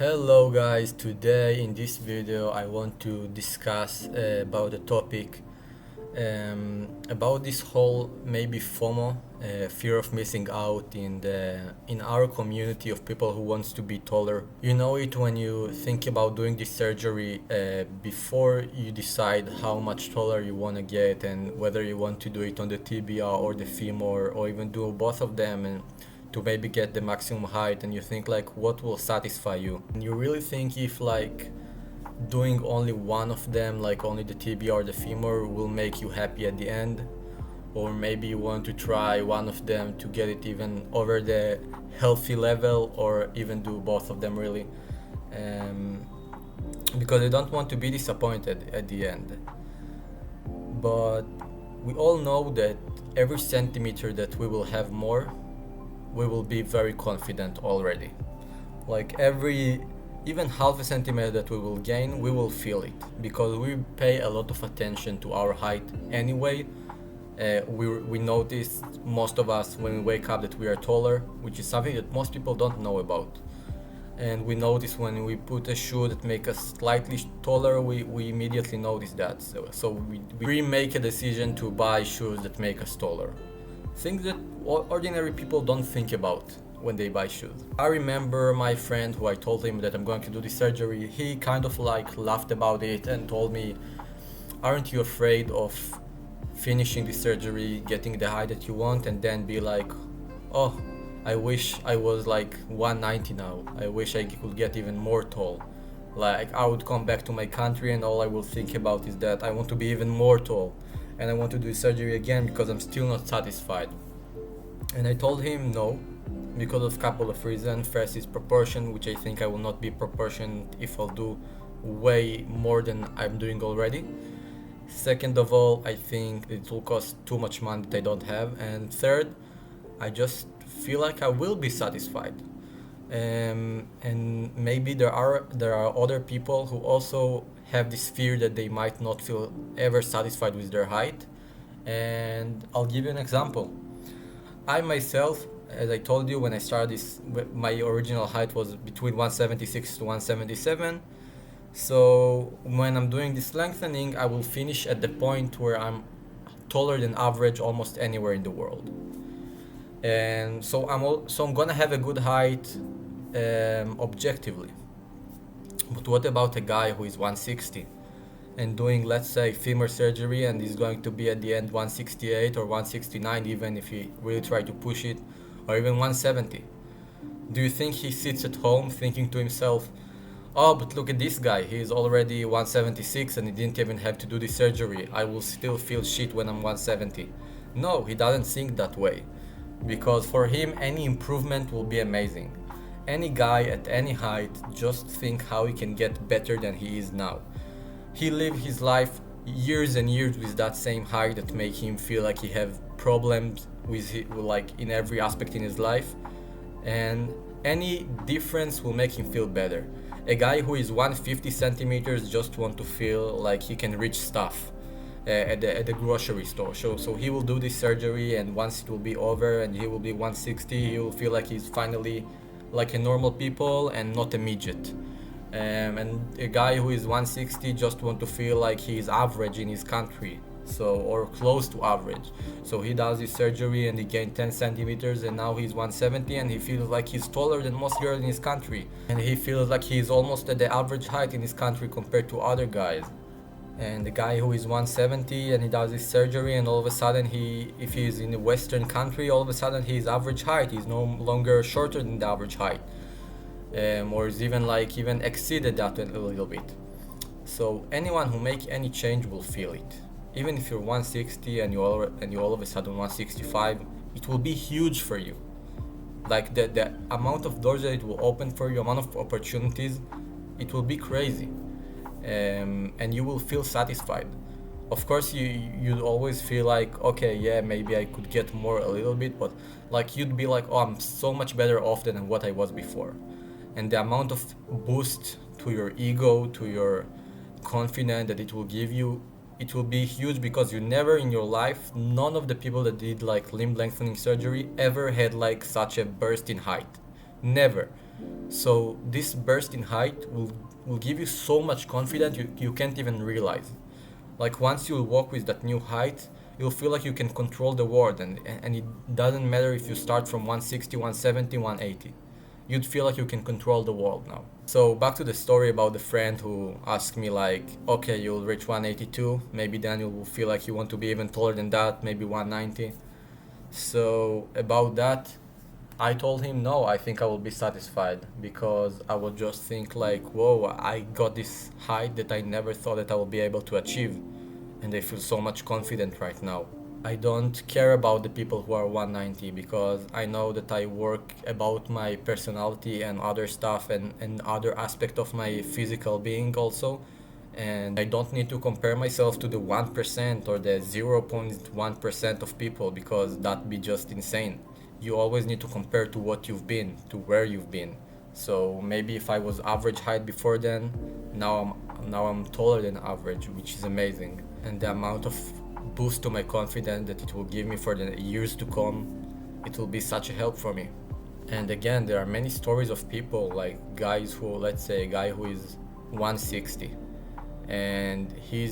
Hello guys, today in this video I want to discuss about the topic about this whole maybe FOMO, fear of missing out in our community of people who wants to be taller. You know it when you think about doing this surgery before you decide how much taller you want to get and whether you want to do it on the tibia or the femur or even do both of them and to maybe get the maximum height, and you think like what will satisfy you, and you really think if like doing only one of them, like only the tibia or the femur, will make you happy at the end, or maybe you want to try one of them to get it even over the healthy level, or even do both of them really, um, because you don't want to be disappointed at the end. But we all know that every centimeter that we will have more, we will be very confident already. Like every even half a centimeter that we will gain, we will feel it because we pay a lot of attention to our height anyway. We notice, most of us, when we wake up that we are taller, which is something that most people don't know about. And we notice when we put a shoe that make us slightly taller, we immediately notice that. So we make a decision to buy shoes that make us taller. Things that ordinary people don't think about when they buy shoes. I remember my friend who I told him that I'm going to do this surgery, he kind of like laughed about it and told me, aren't you afraid of finishing the surgery, getting the height that you want, and then be like, oh, I wish I was like 190 now. I wish I could get even more tall. Like I would come back to my country and all I will think about is that I want to be even more tall and I want to do surgery again because I'm still not satisfied. And I told him no, because of a couple of reasons. First is proportion, which I think I will not be proportioned if I'll do way more than I'm doing already. Second of all, I think it will cost too much money that I don't have. And third, I just feel like I will be satisfied. And maybe there are other people who also have this fear that they might not feel ever satisfied with their height. And I'll give you an example. I myself, as I told you, when I started this, my original height was between 176 to 177. So when I'm doing this lengthening, I will finish at the point where I'm taller than average almost anywhere in the world. And so I'm gonna have a good height, objectively. But what about a guy who is 160 and doing, let's say, femur surgery, and is going to be at the end 168 or 169, even if he really try to push it, or even 170? Do you think he sits at home thinking to himself, oh, but look at this guy, he is already 176 and he didn't even have to do the surgery, I will still feel shit when I'm 170? No, he doesn't think that way, because for him any improvement will be amazing. Any guy at any height just think how he can get better than he is now. He lived his life years and years with that same height that make him feel like he have problems like in every aspect in his life, and any difference will make him feel better. A guy who is 150 centimeters just want to feel like he can reach stuff at the grocery store. So he will do this surgery, and once it will be over and he will be 160, he will feel like he's finally like a normal people and not a midget. And a guy who is 160 just want to feel like he is average in his country, so, or close to average. So he does his surgery and he gained 10 centimeters, and now he's 170 and he feels like he's taller than most girls in his country, and he feels like he's almost at the average height in his country compared to other guys. And the guy who is 170 and he does his surgery, and all of a sudden if he's in a western country, all of a sudden he's average height, he's no longer shorter than the average height, or is even exceeded that a little bit. So anyone who make any change will feel it. Even if you're 160 and you all of a sudden 165, it will be huge for you. Like the amount of doors that it will open for you, amount of opportunities, it will be crazy. And you will feel satisfied. Of course, you'd always feel like, okay, yeah, maybe I could get more a little bit, but like you'd be like, oh, I'm so much better off than what I was before. And the amount of boost to your ego, to your confidence that it will give you, it will be huge, because you never in your life, none of the people that did like limb lengthening surgery ever had like such a burst in height. Never. So this burst in height will give you so much confidence you can't even realize. Like once you walk with that new height, you'll feel like you can control the world, and it doesn't matter if you start from 160, 170, 180. You'd feel like you can control the world now. So back to the story about the friend who asked me like, okay, you'll reach 182, maybe then you'll feel like you want to be even taller than that, maybe 190. So about that, I told him no, I think I will be satisfied because I would just think like, whoa, I got this height that I never thought that I will be able to achieve, and I feel so much confident right now. I don't care about the people who are 190 because I know that I work about my personality and other stuff and other aspect of my physical being also. And I don't need to compare myself to the 1% or the 0.1% of people because that'd be just insane. You always need to compare to what you've been, to where you've been. So maybe if I was average height before then, now I'm taller than average, which is amazing. And the amount of boost to my confidence that it will give me for the years to come, it will be such a help for me. And again, there are many stories of people like guys who, let's say, a guy who is 160 and he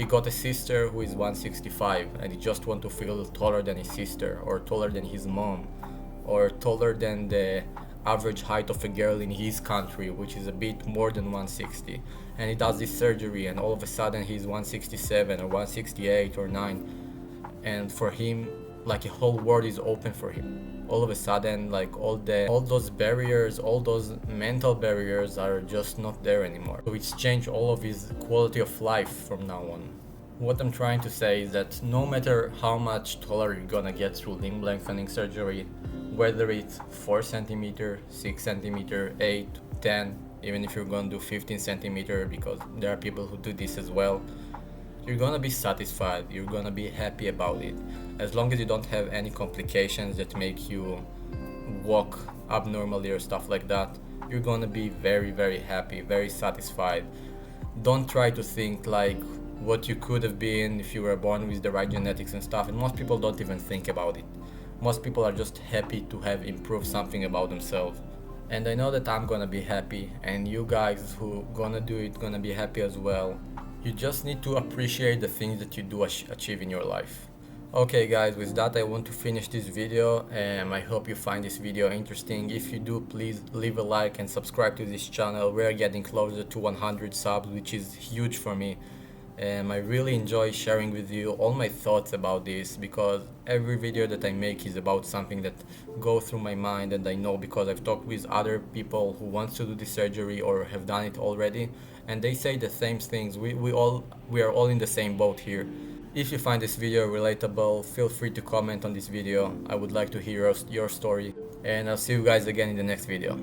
got a sister who is 165 and he just want to feel taller than his sister or taller than his mom or taller than the average height of a girl in his country, which is a bit more than 160, and he does this surgery and all of a sudden he's 167 or 168 or 9, and for him like a whole world is open for him. All of a sudden, like all those barriers, all those mental barriers are just not there anymore. So it's changed all of his quality of life from now on. What I'm trying to say is that no matter how much taller you're gonna get through limb lengthening surgery, whether it's 4 centimeter, 6 centimeter, 8, 10, even if you're gonna do 15 centimeter, because there are people who do this as well, you're gonna be satisfied, you're gonna be happy about it. As long as you don't have any complications that make you walk abnormally or stuff like that, you're gonna be very, very happy, very satisfied. Don't try to think like what you could have been if you were born with the right genetics and stuff, and most people don't even think about it. Most people are just happy to have improved something about themselves. And I know that I'm gonna be happy, and you guys who gonna do it gonna be happy as well. You just need to appreciate the things that you do achieve in your life. Okay guys, with that I want to finish this video, and I hope you find this video interesting. If you do, please leave a like and subscribe to this channel. We're getting closer to 100 subs, which is huge for me. I really enjoy sharing with you all my thoughts about this because every video that I make is about something that goes through my mind, and I know because I've talked with other people who want to do the surgery or have done it already, and they say the same things. We are all in the same boat here. If you find this video relatable, feel free to comment on this video. I would like to hear your story, and I'll see you guys again in the next video.